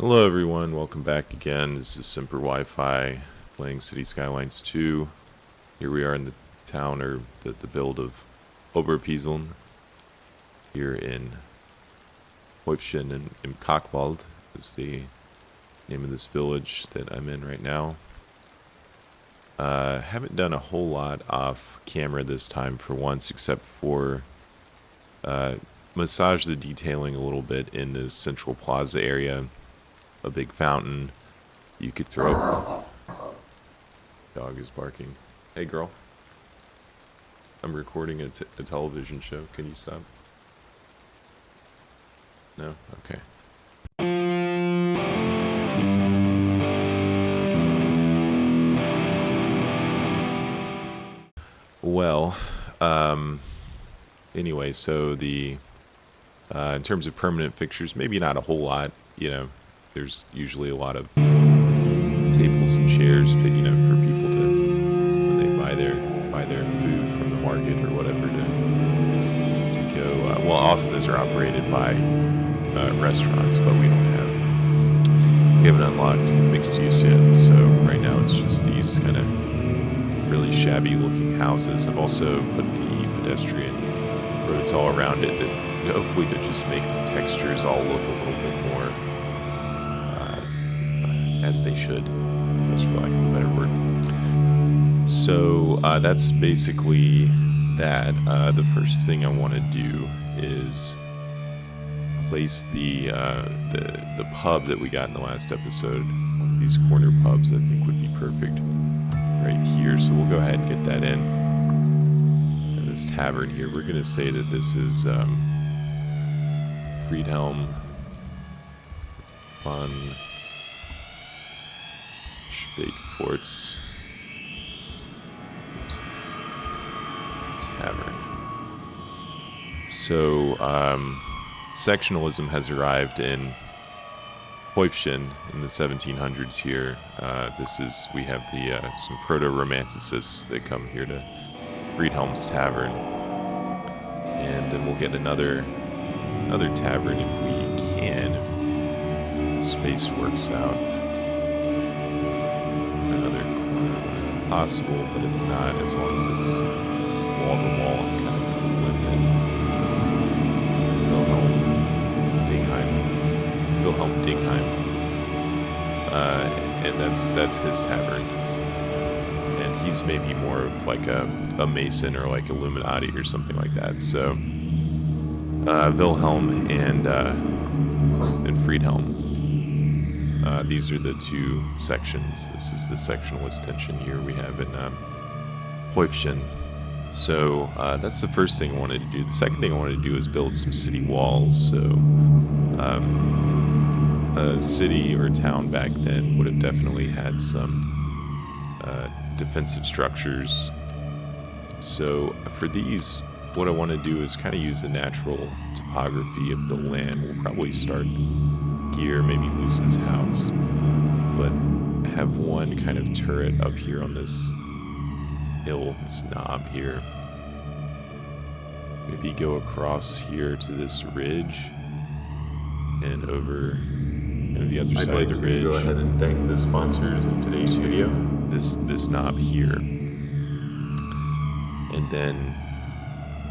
Hello everyone, welcome back again. This is Simper Wi-Fi playing City Skylines 2. Here we are in the town, or the build of Oberpieseln, here in Häufchen in Kackwald is the name of this village that I'm in right now. Haven't done a whole lot off camera this time for once, except for massage the detailing a little bit in this central plaza area. A big fountain you could throw. Dog is barking. Hey girl, I'm recording a television show. Can you stop? No? Okay. Well, anyway, so the in terms of permanent fixtures, maybe not a whole lot, there's usually a lot of tables and chairs, but for people to, when they buy their food from the market or whatever, to go. Well, often those are operated by restaurants, but we haven't unlocked mixed use yet. So right now it's just these kind of really shabby looking houses. I've also put the pedestrian roads all around it, that hopefully to just make the textures all look a little bit more as they should, just for lack of a better word. So that's basically that. The first thing I want to do is place the pub that we got in the last episode. One of these corner pubs I think would be perfect right here. So we'll go ahead and get that in. And this tavern here, we're going to say that this is Friedhelm von Spatefort's Tavern. So, sectionalism has arrived in Häufchen in the 1700s here. We have some proto-romanticists that come here to Friedhelm's Tavern. And then we'll get another tavern if we can, if the space works out. Another corner when possible, but if not, as long as it's wall to wall, I'm kind of cool with it. Wilhelm Dingham. And that's his tavern. And he's maybe more of like a Mason or like Illuminati or something like that. So Wilhelm and Friedhelm. These are the two sections. This is the sectionalist tension here we have in Häufchen. So that's the first thing I wanted to do. The second thing I wanted to do is build some city walls. So a city or a town back then would have definitely had some defensive structures. So for these, what I want to do is kind of use the natural topography of the land. We'll probably start here, maybe lose this house, but have one kind of turret up here on this hill, this knob here. Maybe go across here to this ridge and over the other side of the ridge. Go ahead and thank the sponsors of today's video. This knob here, and then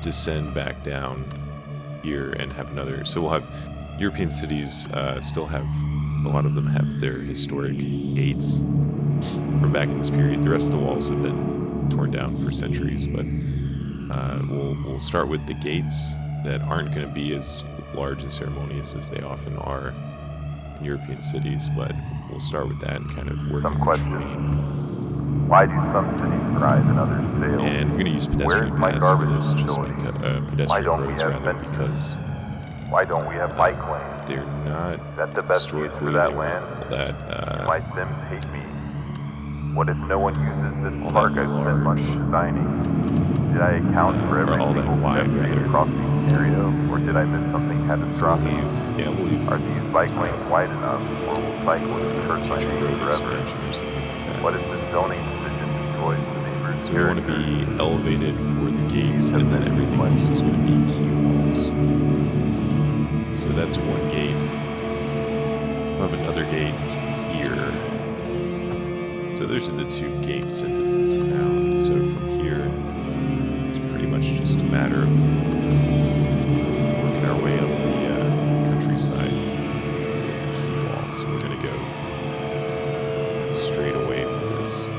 descend back down here and have another. So we'll have European cities still have, a lot of them have their historic gates from back in this period. The rest of the walls have been torn down for centuries, but we'll start with the gates that aren't going to be as large and ceremonious as they often are in European cities, but we'll start with that and kind of work in between. Why do some cities thrive and others fail? And we're going to use pedestrian paths for this, just pedestrian roads rather, because why don't we have bike lanes? They're not That the best use for that land? My Sims hate me. What if no one uses this park I spent money designing? Did I account for every single pedestrian crossing scenario, or did I miss something catastrophic? We'll leave. Are these bike lanes wide enough, or will cyclists hurt my neighbor forever? Or something like that. What if the zoning decision destroys the neighbor's So we want to be elevated for the gates, and then everything else is going to be key walls. So that's one gate. We'll have another gate here. So those are the two gates into town. So from here, it's pretty much just a matter of working our way up the countryside with key walls. So we're going to go straight away for this.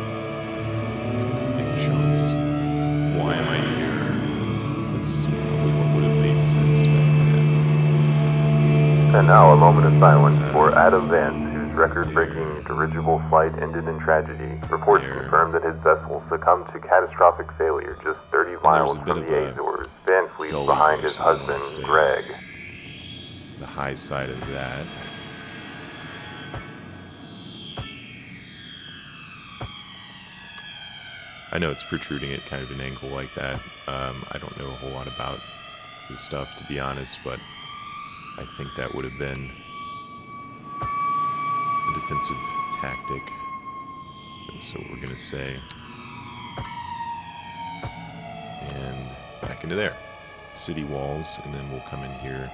Big chunks. Why am I here? Because that's probably what would have made sense back then. And now a moment of silence for Adam Vance, whose record-breaking dirigible flight ended in tragedy. Reports confirm that his vessel succumbed to catastrophic failure just 30 miles from the Azores. Van flees behind his husband, Greg. The high side of that. I know it's protruding at kind of an angle like that. I don't know a whole lot about this stuff, to be honest, but I think that would have been a defensive tactic. That's what we're going to say. And back into there. City walls, and then we'll come in here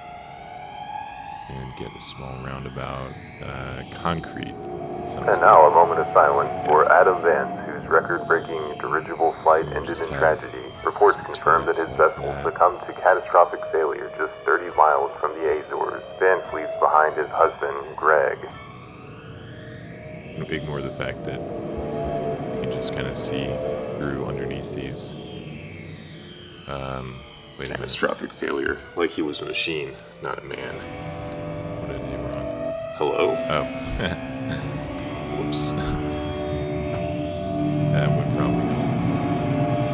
and get a small roundabout. Concrete. And now a moment of silence for Adam Vance, whose record-breaking dirigible flight ended in tragedy. Reports confirm that his vessel succumbed to catastrophic failure just 30 miles from the Azores. Van flees behind his husband, Greg. Ignore the fact that you can just kind of see through underneath these. Wait a minute. Catastrophic failure. Like he was a machine, not a man. What did I do wrong? Hello? Oh. Whoops. That would probably help.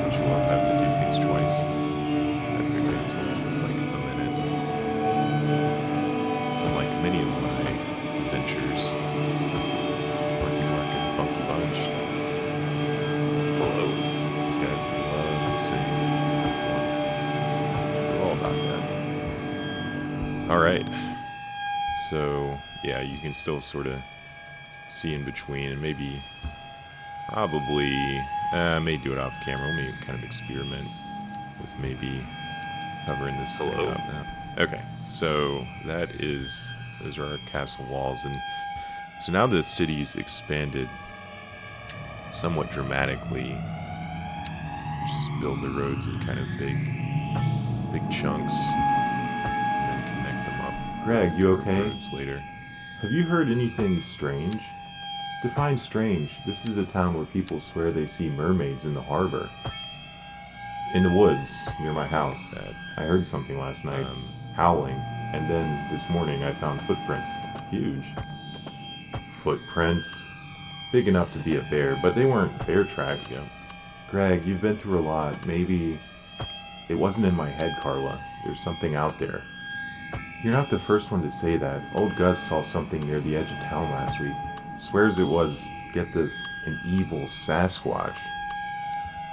Don't you love having to do things twice? That's okay, so that's like a minute. Unlike many of my adventures, Marky Mark and the Funky Bunch. Hello. These guys love to sing and perform. They're all about that. Alright. So, yeah, you can still sort of see in between, and maybe, probably, may do it off camera. Let me kind of experiment with maybe covering this thing up now. Okay, so those are our castle walls, and so now the city's expanded somewhat dramatically. Just build the roads in kind of big chunks, and then connect them up. Greg, you okay? Later. Have you heard anything strange? Define strange. This is a town where people swear they see mermaids in the harbor. In the woods, near my house. I heard something last night, howling, and then this morning I found footprints. Huge. Footprints. Big enough to be a bear, but they weren't bear tracks. Yeah. Greg, you've been through a lot. Maybe it wasn't in my head, Carla. There's something out there. You're not the first one to say that. Old Gus saw something near the edge of town last week. Swears it was, get this, an evil Sasquatch.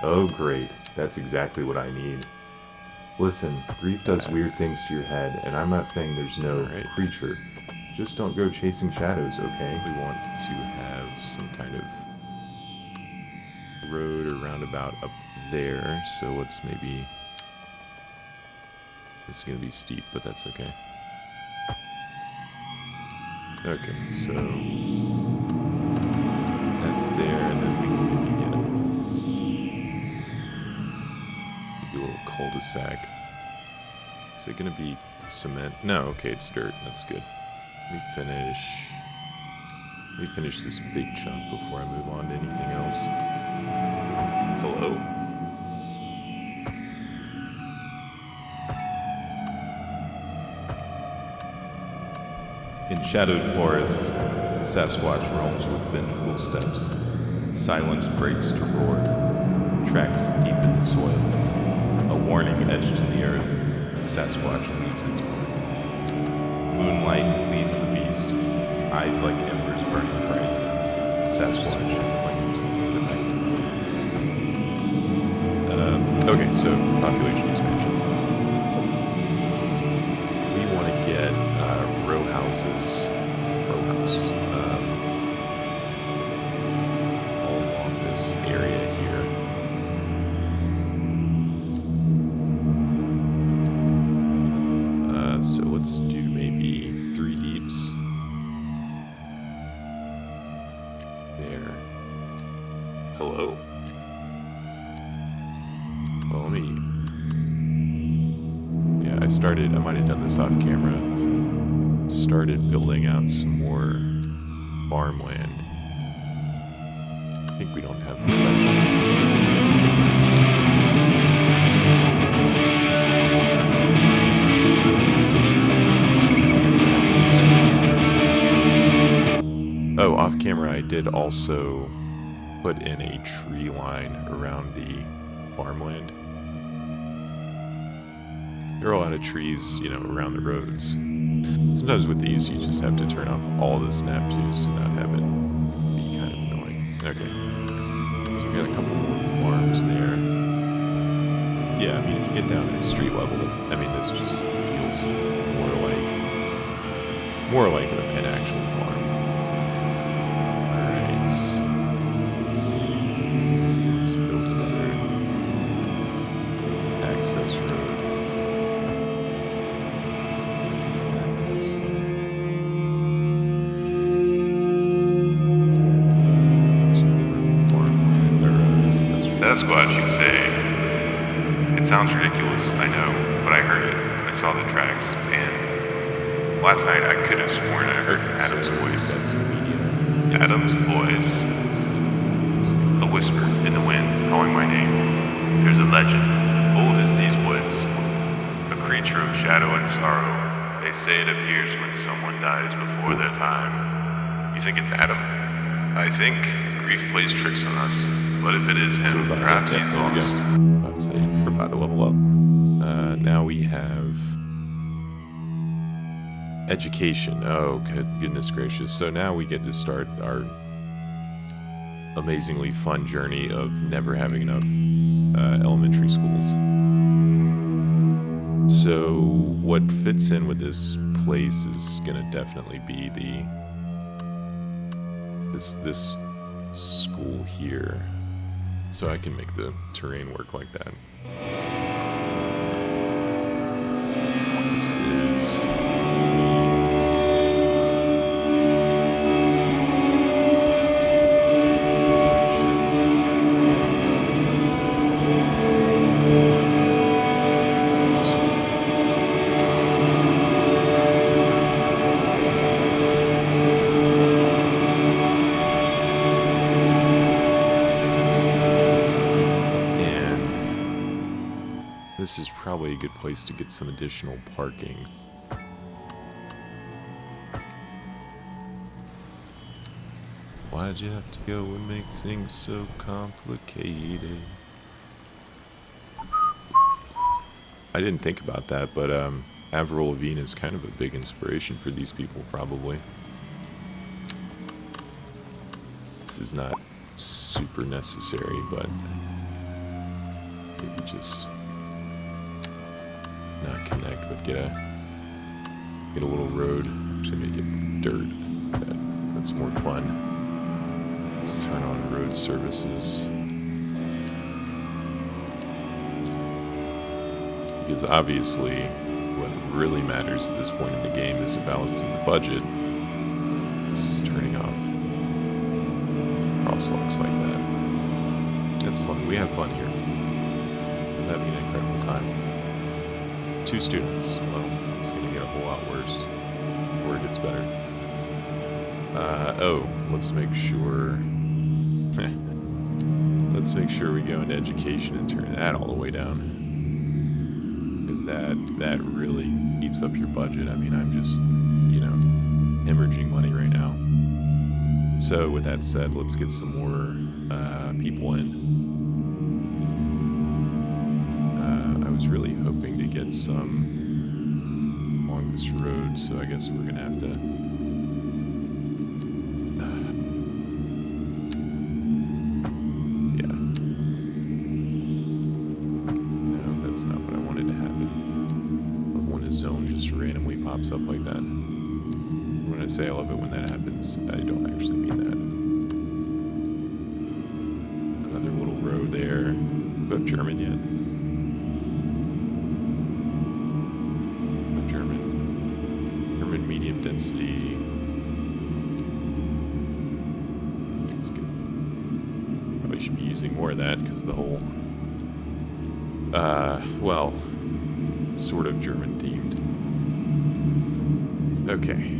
Oh great, that's exactly what I need. Listen, grief does weird things to your head, and I'm not saying there's no creature. Just don't go chasing shadows, okay? We want to have some kind of road or roundabout up there, so let's maybe... This is going to be steep, but that's okay. Okay, so that's there, and then we can maybe get maybe a little cul-de-sac. Is it going to be cement? No, okay, it's dirt. That's good. Let me finish this big chunk before I move on to anything else. Hello? In shadowed forests, Sasquatch roams with vengeful steps. Silence breaks to roar. Tracks deep in the soil. A warning etched in the earth. Sasquatch leaves its mark. Moonlight flees the beast. Eyes like embers burning bright. Sasquatch claims the night. Okay, so population expansion. We want to get row house all along this area here. So let's do maybe 3 deeps. Hello? Well, let me... Yeah, I might have done this off camera. Started building out some more farmland. I think we don't have the Oh, off camera I did also put in a tree line around the farmland. There are a lot of trees, you know, around the roads. Sometimes with these, you just have to turn off all the snap twos to not have it be kind of annoying. Okay. So we got a couple more farms there. Yeah, I mean, if you get down at street level, I mean, this just feels more like an actual farm. Alright. Let's build another access road. Sasquatch, you say? It sounds ridiculous, I know, but I heard it. I saw the tracks, and last night I could have sworn I heard Adam's voice. Adam's voice. A whisper in the wind, calling my name. There's a legend, old as these woods. A creature of shadow and sorrow. They say it appears when someone dies before their time. You think it's Adam? I think grief plays tricks on us. But if it is him, perhaps he's lost. Obviously, we're about to level up. Now we have education. Oh, goodness gracious. So now we get to start our amazingly fun journey of never having enough elementary schools. So what fits in with this place is going to definitely be this school here. So I can make the terrain work like that. This is This is probably a good place to get some additional parking. Why'd you have to go and make things so complicated? I didn't think about that, but Avril Lavigne is kind of a big inspiration for these people, probably. This is not super necessary, but maybe just not connect, but get a little road. Actually make it dirt. That's more fun. Let's turn on road services. Because obviously what really matters at this point in the game isn't balancing the budget. It's turning off crosswalks like that. That's fun. We have fun here. I'm having an incredible time. 2 students. Well, it's going to get a whole lot worse before it gets better. Let's make sure... let's make sure we go into education and turn that all the way down. Because that really eats up your budget. I mean, I'm just, you know, hemorrhaging money right now. So, with that said, let's get some more people in. I was really hoping to get some along this road, so I guess we're gonna have to yeah. No, that's not what I wanted to happen. But when a zone just randomly pops up like that. When I say I love it when that happens, I don't actually mean that. Another little road there. Do you have German yet? Medium density. That's good. Probably should be using more of that because the whole, well, sort of German themed. Okay.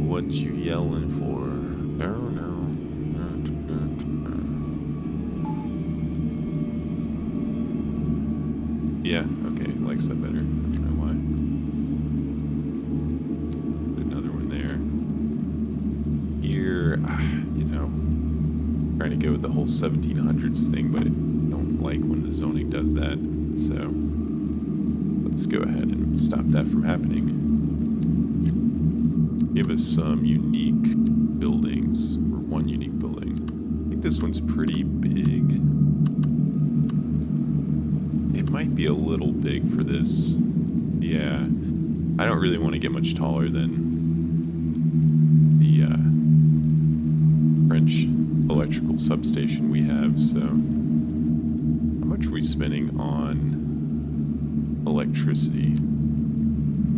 What you yelling for? No, no. Yeah, okay, likes that better. I don't know why. Another one there. Here, you know, trying to go with the whole 1700s thing, but I don't like when the zoning does that. So let's go ahead and stop that from happening. Give us some unique buildings, or one unique building. I think this one's pretty big. It might be a little big for this. Yeah, I don't really want to get much taller than the French electrical substation we have, so how much are we spending on electricity?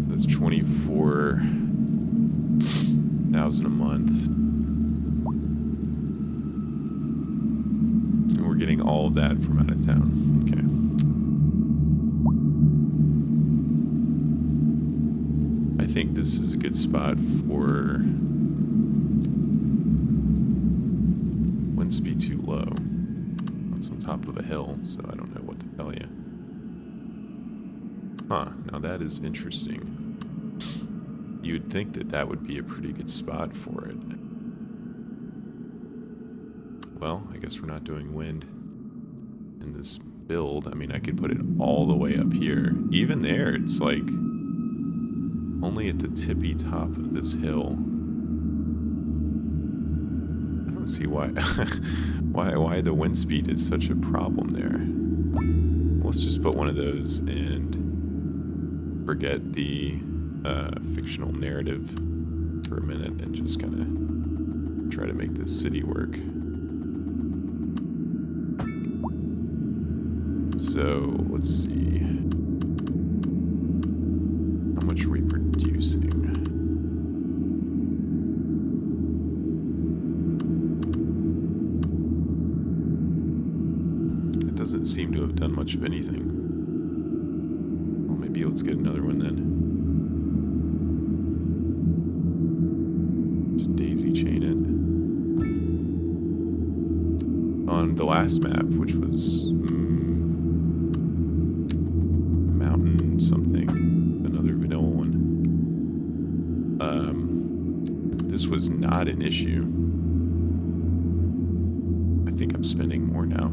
That's 24,000 a month. And we're getting all of that from out of town. Okay. I think this is a good spot for wind speed too low. It's on top of a hill, so I don't know what to tell you. Huh, now that is interesting. You'd think that that would be a pretty good spot for it. Well, I guess we're not doing wind in this build. I mean, I could put it all the way up here. Even there, it's like only at the tippy top of this hill. I don't see why why the wind speed is such a problem there. Let's just put one of those and forget the fictional narrative for a minute and just kind of try to make this city work. So let's see. How much are we producing? It doesn't seem to have done much of anything. Well, maybe let's get another one then. Just daisy chain it. On the last map, which was mountain something, another vanilla one. This was not an issue. I think I'm spending more now.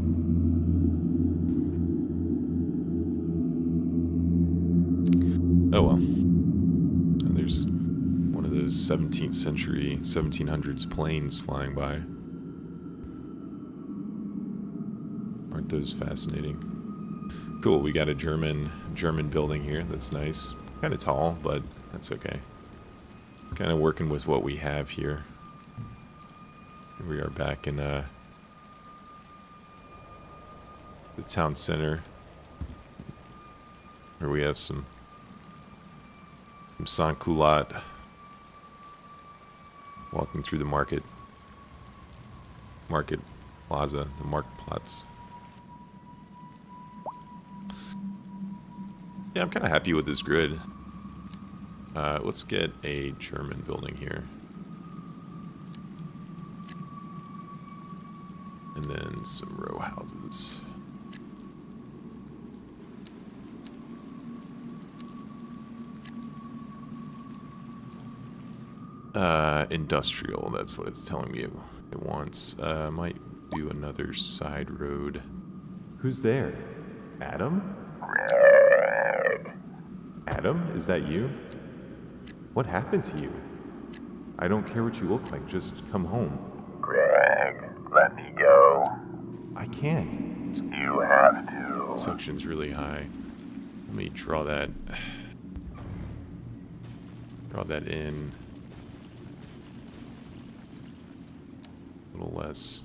Oh well. And there's one of those 17th century, 1700s planes flying by. Aren't those fascinating? Cool, we got a German building here. That's nice. Kind of tall, but that's okay. Kind of working with what we have here. Here we are back in the town center, where we have some sans-culottes walking through the market plaza, the Marktplatz. Yeah, I'm kind of happy with this grid. Let's get a German building here. And then some row houses. Industrial, that's what it's telling me it wants. Might do another side road. Who's there? Adam? Adam, is that you? What happened to you? I don't care what you look like, just come home. Greg, let me go. I can't. You have to. Suction's really high. Let me draw that in. A little less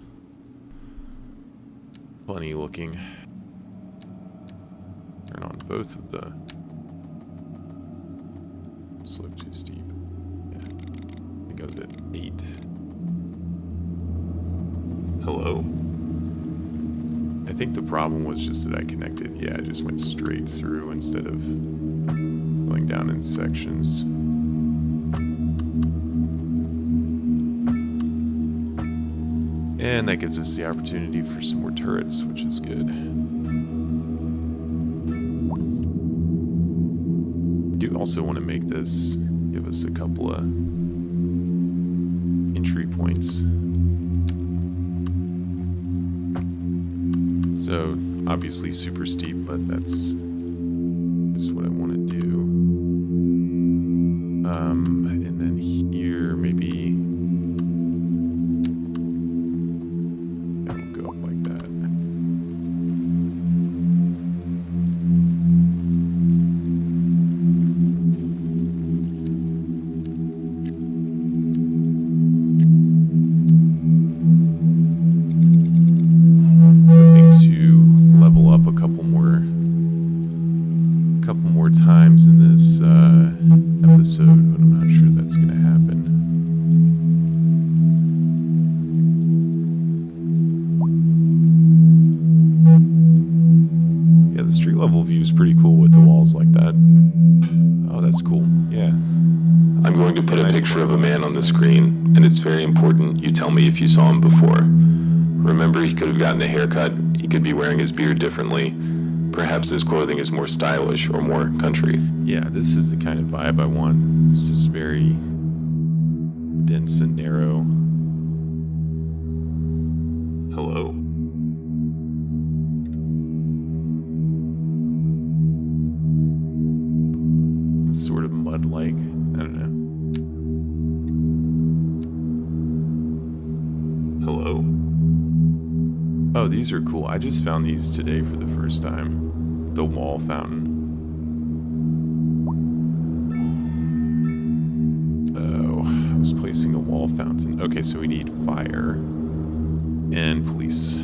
funny looking. Turn on both of the slope too steep. Yeah. I think I was at 8. Hello? I think the problem was just that I connected. Yeah, I just went straight through instead of going down in sections. And that gives us the opportunity for some more turrets, which is good. I do also want to make this give us a couple of entry points. So, obviously super steep, but that's just what I want to do. And then here, maybe that'll go up like that. Times in this episode, but I'm not sure that's going to happen. Yeah, the street level view is pretty cool with the walls like that. Oh, that's cool. Yeah. I'm going to put a picture of a man on the screen, and it's very important you tell me if you saw him before. Remember, he could have gotten a haircut, he could be wearing his beard differently. Perhaps his clothing is more stylish or more country. Yeah, this is the kind of vibe I want. It's just very dense and narrow. Hello? It's sort of mud-like. I don't know. Hello? Oh, these are cool. I just found these today for the first time. The wall fountain. Oh, I was placing a wall fountain. Okay, so we need fire and police.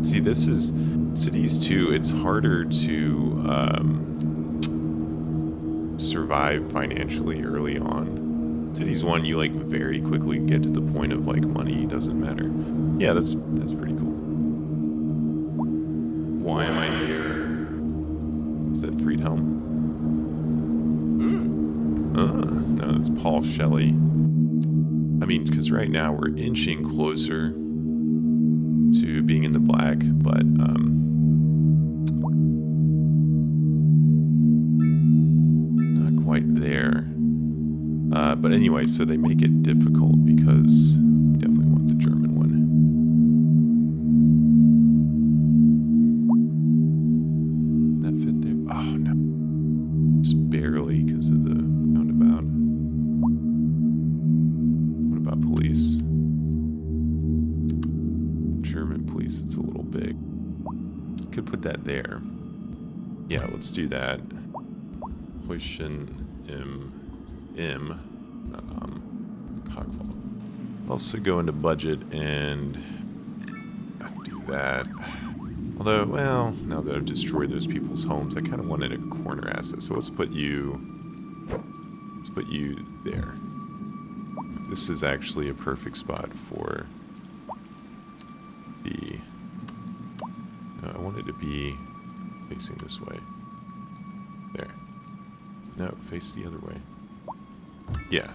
See, this is cities too. It's harder to survive financially early on. Cities 1, you like very quickly get to the point of like money doesn't matter. Yeah, that's pretty cool. Why am I here? Is that Friedhelm? No, that's Paul Shelley. I mean, because right now we're inching closer to being in the black, but not quite there. But anyway, so they make it difficult because we definitely want the German one. That fit there? Oh no, just barely because of the roundabout. What about police? German police, it's a little big. Could put that there. Yeah, let's do that. Häufchen Kackwald. Also go into budget and do that. Although, well, now that I've destroyed those people's homes, I kind of wanted a corner asset. So let's put you there. This is actually a perfect spot for the... No, I want it to be facing this way. There. No, face the other way. Yeah.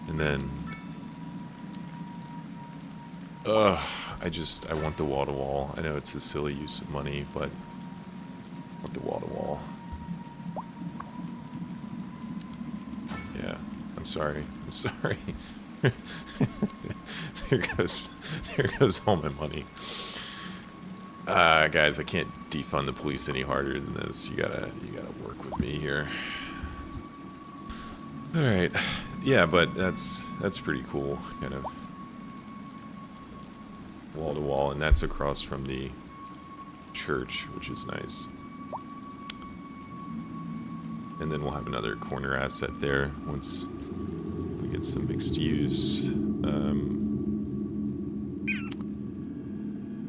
And then... I want the wall-to-wall. I know it's a silly use of money, but I want the wall-to-wall. Yeah, I'm sorry. There goes all my money. Guys, I can't defund the police any harder than this. You gotta work with me here. All right, yeah, but that's pretty cool, kind of wall to wall, and that's across from the church, which is nice. And then we'll have another corner asset there once we get some mixed use.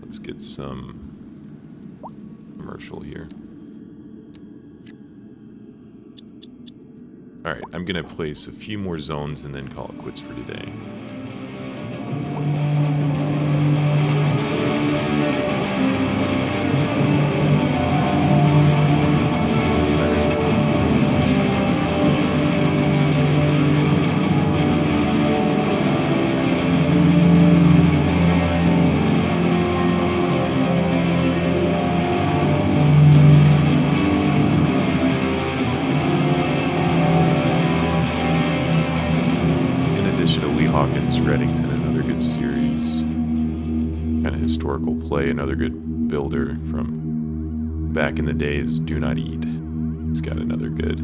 Let's get some commercial here. Alright, I'm gonna place a few more zones and then call it quits for today. Reddington, another good series. Kind of historical play, another good builder from back in the days. Do Not Eat. He's got another good.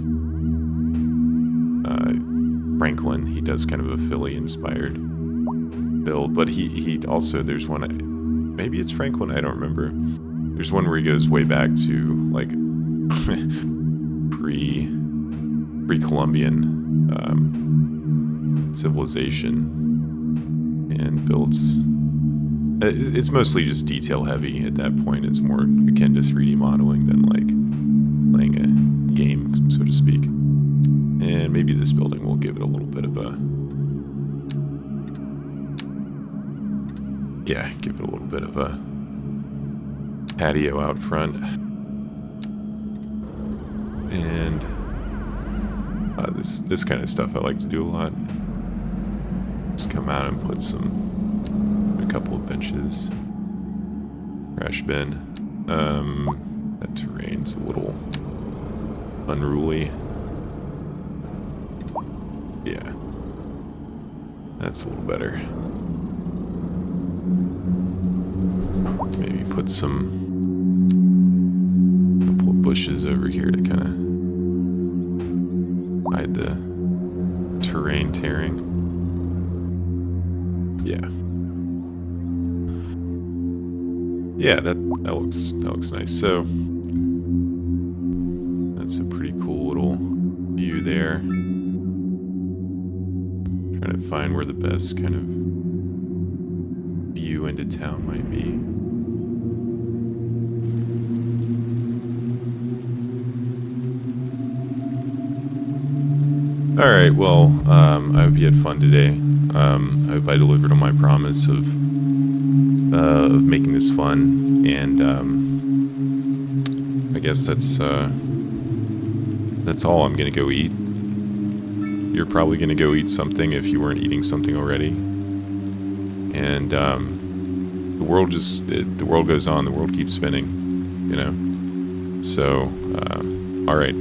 Franklin, he does kind of a Philly-inspired build, but he also, there's one, maybe it's Franklin, I don't remember. There's one where he goes way back to, like, pre-Columbian civilization, and builds, it's mostly just detail heavy at that point. It's more akin to 3D modeling than, like, playing a game, so to speak. And maybe this building will give it a little bit of a... Yeah, give it a little bit of a patio out front. And this kind of stuff I like to do a lot. Just come out and put a couple of benches. Trash bin. That terrain's a little unruly. Yeah, that's a little better. Maybe put couple of bushes over here to kind of hide the terrain tearing. Yeah. Yeah, that looks nice. So that's a pretty cool little view there. Trying to find where the best kind of view into town might be. Alright, well, I hope you had fun today. I hope I delivered on my promise of making this fun, and I guess that's all. I'm gonna go eat. You're probably gonna go eat something if you weren't eating something already. And the world goes on. The world keeps spinning, you know. So, all right.